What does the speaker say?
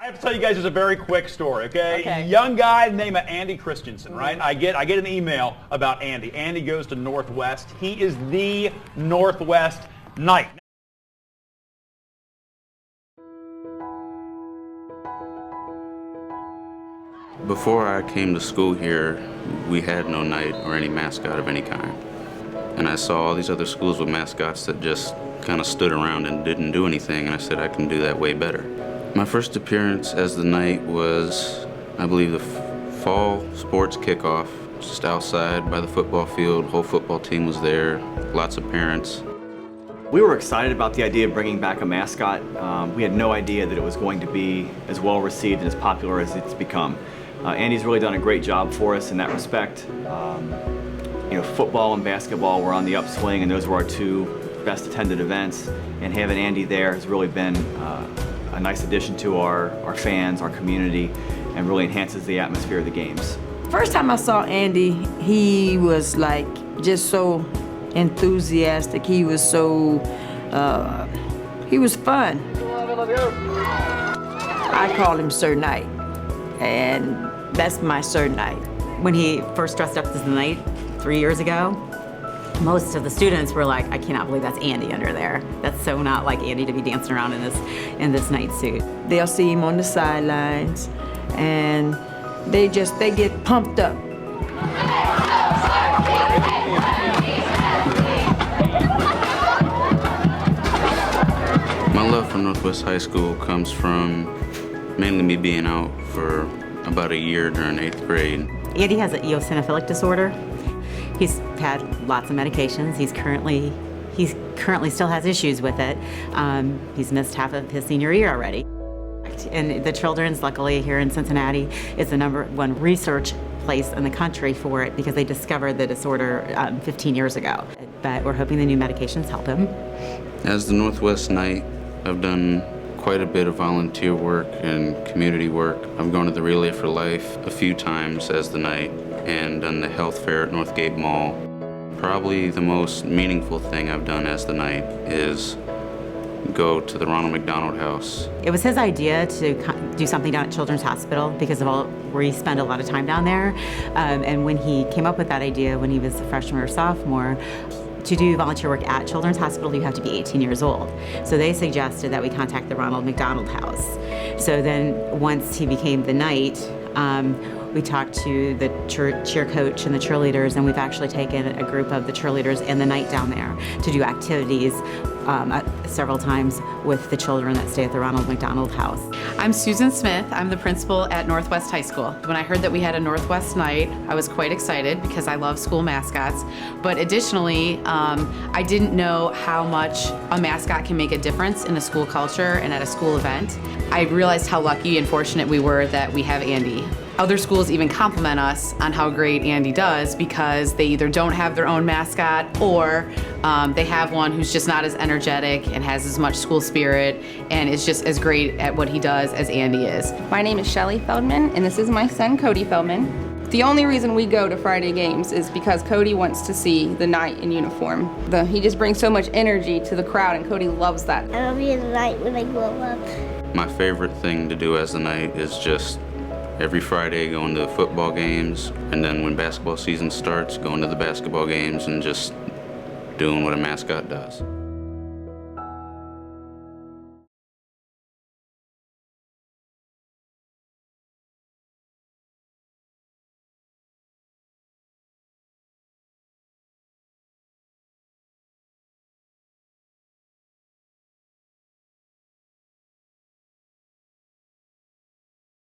I have to tell you guys just a very quick story, okay? Young guy named Andy Christianson, right? I get an email about Andy. Andy goes to Northwest. He is the Northwest Knight. Before I came to school here, we had no knight or any mascot of any kind. And I saw all these other schools with mascots that just kind of stood around and didn't do anything, and I said I can do that way better. My first appearance as the knight was, I believe, the fall sports kickoff, just outside by the football field. The whole football team was there, lots of parents. We were excited about the idea of bringing back a mascot. We had no idea that it was going to be as well received and as popular as it's become. Andy's really done a great job for us in that respect. You know, football and basketball were on the upswing, and those were our two best attended events. And having Andy there has really been a nice addition to our fans, our community, and really enhances the atmosphere of the games. First time I saw Andy, he was like just so enthusiastic. He was so, he was fun. I call him Sir Knight, and that's my Sir Knight. When he first dressed up as the knight 3 years ago, most of the students were like, I cannot believe that's Andy under there. That's so not like Andy to be dancing around in this knight suit. They'll see him on the sidelines, and they get pumped up. My love for Northwest High School comes from mainly me being out for about a year during 8th grade. Andy has an eosinophilic disorder. He's had lots of medications. He currently still has issues with it. He's missed half of his senior year already. And the Children's, luckily here in Cincinnati, is the #1 research place in the country for it because they discovered the disorder 15 years ago. But we're hoping the new medications help him. As the Northwest Knight, I've done quite a bit of volunteer work and community work. I've gone to the Relay for Life a few times as the Knight and done the health fair at Northgate Mall. Probably the most meaningful thing I've done as the Knight is go to the Ronald McDonald House. It was his idea to do something down at Children's Hospital because of we spend a lot of time down there. And when he came up with that idea when he was a freshman or sophomore, to do volunteer work at Children's Hospital, you have to be 18 years old. So they suggested that we contact the Ronald McDonald House. So then once he became the Knight, we talked to the cheer coach and the cheerleaders, and we've actually taken a group of the cheerleaders and the Knight down there to do activities several times with the children that stay at the Ronald McDonald House. I'm Susan Smith. I'm the principal at Northwest High School. When I heard that we had a Northwest Knight, I was quite excited because I love school mascots. But additionally, I didn't know how much a mascot can make a difference in a school culture and at a school event. I realized how lucky and fortunate we were that we have Andy. Other schools even compliment us on how great Andy does because they either don't have their own mascot or they have one who's just not as energetic and has as much school spirit and is just as great at what he does as Andy is. My name is Shelly Feldman, and this is my son, Cody Feldman. The only reason we go to Friday games is because Cody wants to see the Knight in uniform. He just brings so much energy to the crowd, and Cody loves that. I'll be a Knight when I grow up. My favorite thing to do as the Knight is just every Friday going to football games, and then when basketball season starts, going to the basketball games and just doing what a mascot does.